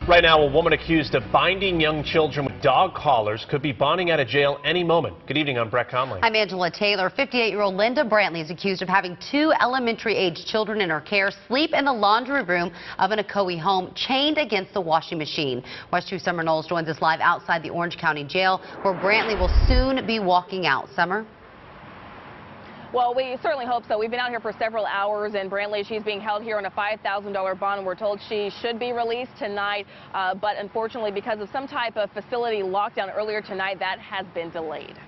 Right now, a woman accused of binding young children with dog collars could be bonding out of jail any moment. Good evening, I'm Brett Conley. I'm Angela Taylor. 58-year-old Linda Brantley is accused of having two elementary-age children in her care sleep in the laundry room of an Ocoee home, chained against the washing machine. West 2 Summer Knowles joins us live outside the Orange County Jail, where Brantley will soon be walking out. Summer? Well, we certainly hope so. We've been out here for several hours, and Brantley, she's being held here on a $5,000 bond. We're told she should be released tonight, but unfortunately, because of some type of facility lockdown earlier tonight, that has been delayed.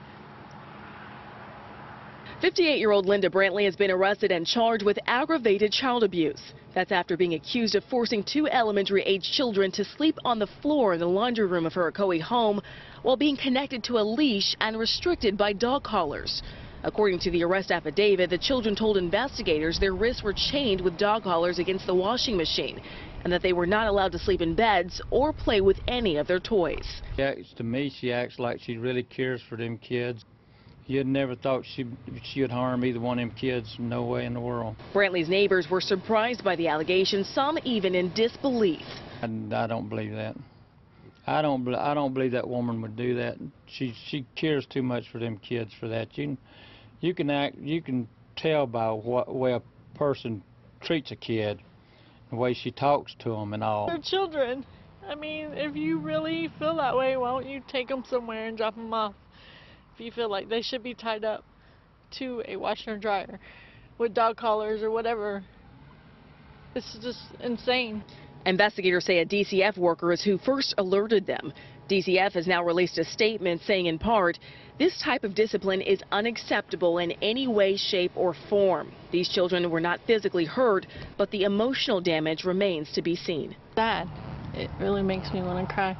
58-year-old Linda Brantley has been arrested and charged with aggravated child abuse. That's after being accused of forcing two elementary-age children to sleep on the floor in the laundry room of her Ocoee home while being connected to a leash and restricted by dog collars. According to the arrest affidavit, the children told investigators their wrists were chained with dog collars against the washing machine and that they were not allowed to sleep in beds or play with any of their toys. To me, she acts like she really cares for them kids. You'd never thought she'd harm either one of them kids. No way in the world. Brantley's neighbors were surprised by the allegations, some even in disbelief. I don't believe that. I don't believe that woman would do that. She cares too much for them kids for that. You can tell by what way a person treats a kid, the way she talks to them and all. They're children. I mean, if you really feel that way, why don't you take them somewhere and drop them off? If you feel like they should be tied up to a washer and dryer with dog collars or whatever. It's just insane. Investigators say a DCF worker is who first alerted them. DCF has now released a statement saying in part, this type of discipline is unacceptable in any way, shape, or form. These children were not physically hurt, but the emotional damage remains to be seen. Sad. It really makes me want to cry.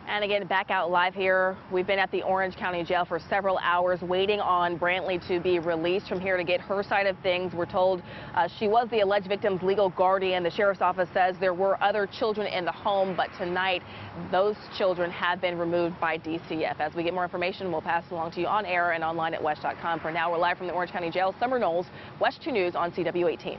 And again, back out live here. We've been at the Orange County Jail for several hours waiting on Brantley to be released from here to get her side of things. We're told she was the alleged victim's legal guardian. The sheriff's office says there were other children in the home, but tonight those children have been removed by DCF. As we get more information, we'll pass it along to you on air and online at WESH.com. For now, we're live from the Orange County Jail. Summer Knowles, WESH 2 News on CW18.